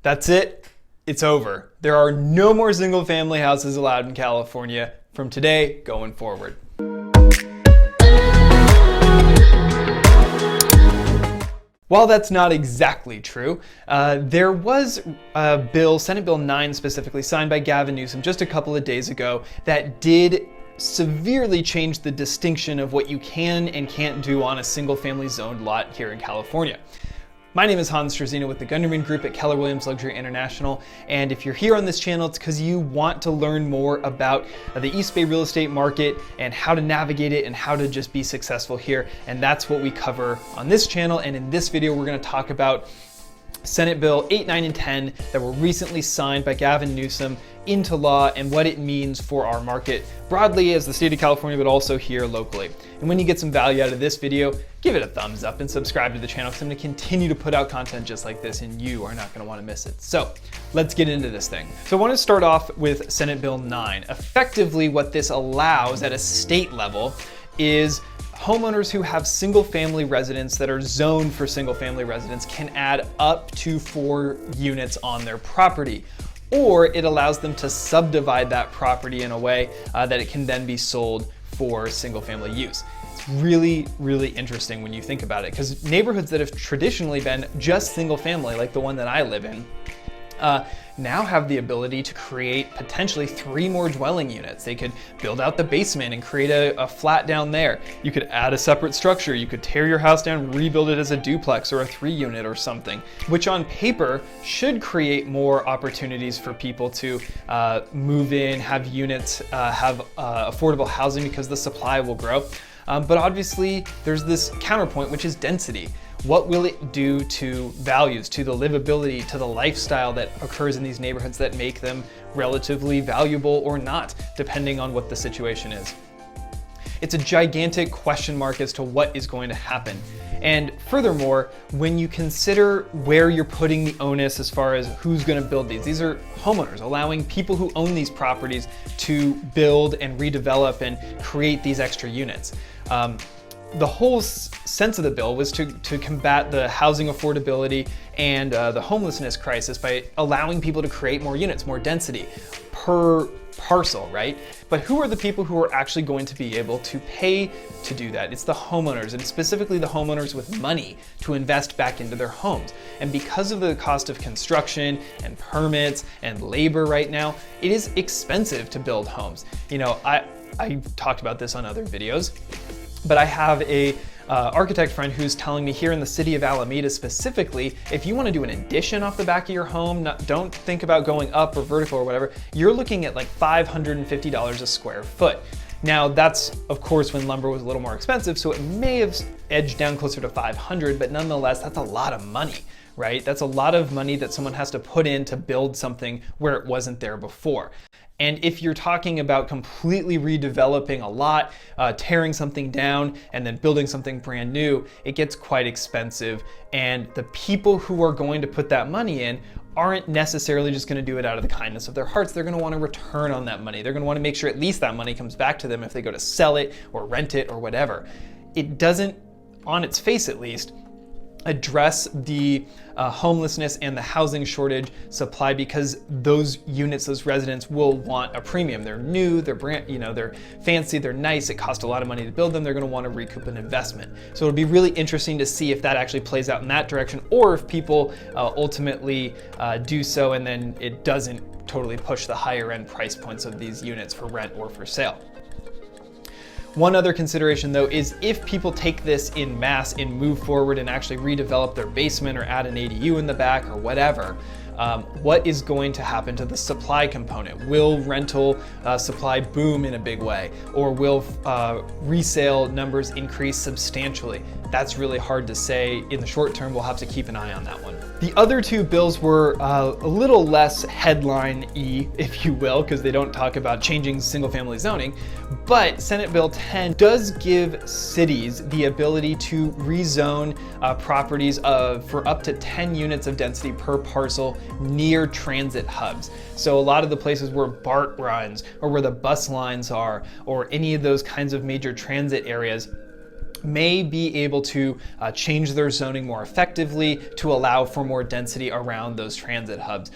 That's it. It's over. There are no more single-family houses allowed in California from today going forward. While that's not exactly true, there was a bill, Senate Bill 9 specifically, signed by Gavin Newsom just a couple of days ago that did severely change the distinction of what you can and can't do on a single-family zoned lot here in California. My name is Struzyna with the Gunderman Group at Keller Luxury International, and if you're here on this channel, it's because you want to learn more about the East Bay real estate market and how to navigate it and how to just be successful here, and that's what we cover on this channel. And in this video, we're going to talk about Senate Bill 8, 9, and 10 that were recently signed by Gavin Newsom into law and what it means for our market broadly as the state of California, but also here locally. And when you get some value out of this video, give it a thumbs up and subscribe to the channel because I'm going to continue to put out content just like this and you are not going to want to miss it. So let's get into this thing. So I want to start off with Senate Bill 9. Effectively, what this allows at a state level is homeowners who have single-family residents that are zoned for single-family residents can add up to 4 units on their property, or it allows them to subdivide that property in a way that it can then be sold for single-family use. It's really, really interesting when you think about it, because neighborhoods that have traditionally been just single-family, like the one that I live in, now have the ability to create potentially 3 more dwelling units. They could build out the basement and create a flat down there. You could add a separate structure. You could tear your house down, rebuild it as a duplex or a 3-unit or something, which on paper should create more opportunities for people to move in, have units, have affordable housing because the supply will grow. But obviously there's this counterpoint, which is density. What will it do to values, to the livability, to the lifestyle that occurs in these neighborhoods that make them relatively valuable or not, depending on what the situation is? It's a gigantic question mark as to what is going to happen. And furthermore, when you consider where you're putting the onus as far as who's going to build these are homeowners, allowing people who own these properties to build and redevelop and create these extra units. The whole sense of the bill was to combat the housing affordability and the homelessness crisis by allowing people to create more units, more density per parcel, right? But who are the people who are actually going to be able to pay to do that? It's the homeowners, and specifically the homeowners with money to invest back into their homes. And because of the cost of construction and permits and labor right now, it is expensive to build homes. You know, I talked about this on other videos, but I have a architect friend who's telling me here in the city of Alameda specifically, if you want to do an addition off the back of your home, don't think about going up or vertical or whatever, you're looking at like $550 a square foot. Now that's of course when lumber was a little more expensive, so it may have edged down closer to 500, but nonetheless, that's a lot of money, right? That's a lot of money that someone has to put in to build something where it wasn't there before. And if you're talking about completely redeveloping a lot, tearing something down and then building something brand new, it gets quite expensive. And the people who are going to put that money in aren't necessarily just going to do it out of the kindness of their hearts. They're going to want to return on that money. They're going to want to make sure at least that money comes back to them if they go to sell it or rent it or whatever. It doesn't, on its face at least, address the homelessness and the housing shortage supply, because those units, those residents will want a premium. They're new, they're brand, you know, they're fancy, they're nice, it costs a lot of money to build them, they're going to want to recoup an investment. So it'll be really interesting to see if that actually plays out in that direction, or if people ultimately do so and then it doesn't totally push the higher end price points of these units for rent or for sale. One other consideration though is if people take this in mass and move forward and actually redevelop their basement or add an ADU in the back or whatever, what is going to happen to the supply component? Will rental supply boom in a big way, or will resale numbers increase substantially? That's really hard to say in the short term. We'll have to keep an eye on that one. The other 2 bills were a little less headline-y, if you will, because they don't talk about changing single-family zoning, but Senate Bill 10 does give cities the ability to rezone properties for up to 10 units of density per parcel near transit hubs. So a lot of the places where BART runs or where the bus lines are or any of those kinds of major transit areas, may be able to change their zoning more effectively to allow for more density around those transit hubs.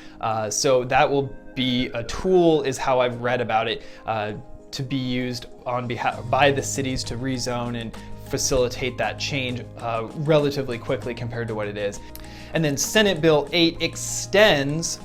So that will be a tool, is how I've read about it, to be used on behalf by the cities to rezone and facilitate that change relatively quickly compared to what it is. And then Senate Bill 8 extends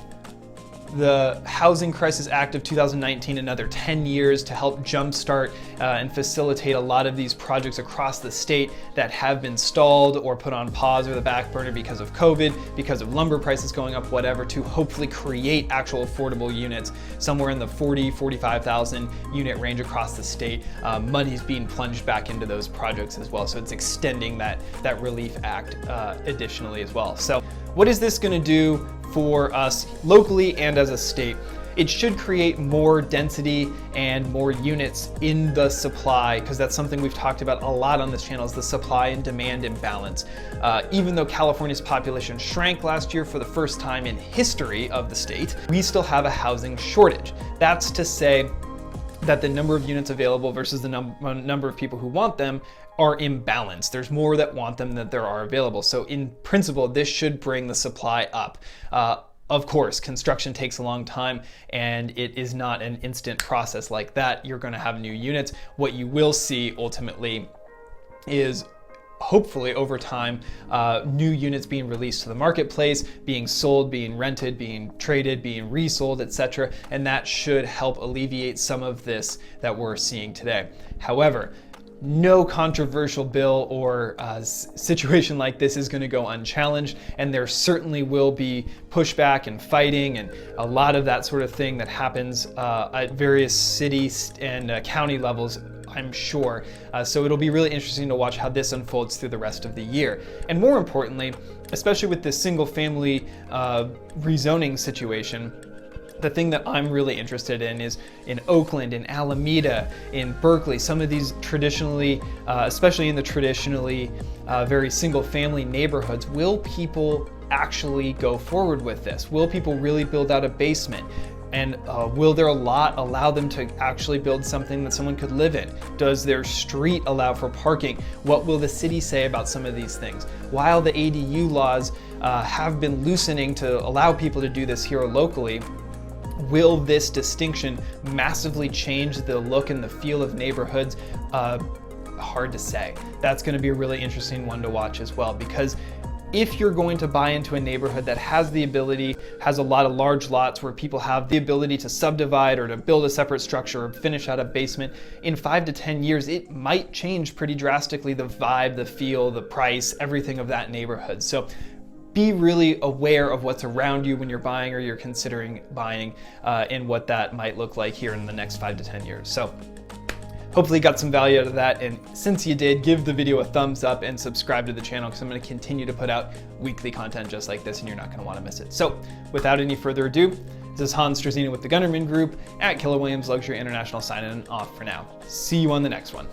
the Housing Crisis Act of 2019 another 10 years to help jumpstart and facilitate a lot of these projects across the state that have been stalled or put on pause or the back burner because of COVID, because of lumber prices going up, whatever, to hopefully create actual affordable units somewhere in the 45,000 unit range across the state. Money's being plunged back into those projects as well, so it's extending that Relief Act additionally as well. So what is this going to do for us locally and as a state? It should create more density and more units in the supply, because that's something we've talked about a lot on this channel, is the supply and demand imbalance. Even though California's population shrank last year for the first time in history of the state, we still have a housing shortage. That's to say that the number of units available versus the number of people who want them are imbalanced. There's more that want them than there are available. So in principle, this should bring the supply up. Of course, construction takes a long time and it is not an instant process like that. You're going to have new units. What you will see ultimately is, hopefully over time, new units being released to the marketplace, being sold, being rented, being traded, being resold, etc. And that should help alleviate some of this that we're seeing today. However, no controversial bill or situation like this is going to go unchallenged, and there certainly will be pushback and fighting and a lot of that sort of thing that happens at various cities and county levels, I'm sure. So it'll be really interesting to watch how this unfolds through the rest of the year. And more importantly, especially with this single family rezoning situation, the thing that I'm really interested in is in Oakland, in Alameda, in Berkeley, some of these traditionally, especially in the traditionally very single family neighborhoods, will people actually go forward with this? Will people really build out a basement? And will their lot allow them to actually build something that someone could live in? Does their street allow for parking? What will the city say about some of these things? While the ADU laws have been loosening to allow people to do this here locally, will this distinction massively change the look and the feel of neighborhoods? Hard to say. That's going to be a really interesting one to watch as well, because if you're going to buy into a neighborhood that has the ability, has a lot of large lots where people have the ability to subdivide or to build a separate structure or finish out a basement, in 5 to 10 years, it might change pretty drastically the vibe, the feel, the price, everything of that neighborhood. So be really aware of what's around you when you're buying or you're considering buying, and what that might look like here in the next 5 to 10 years. So hopefully you got some value out of that, and since you did, give the video a thumbs up and subscribe to the channel, because I'm going to continue to put out weekly content just like this and you're not going to want to miss it. So without any further ado, this is Struzyna with the Gunderman Group at Keller Williams Luxury International signing off for now. See you on the next one.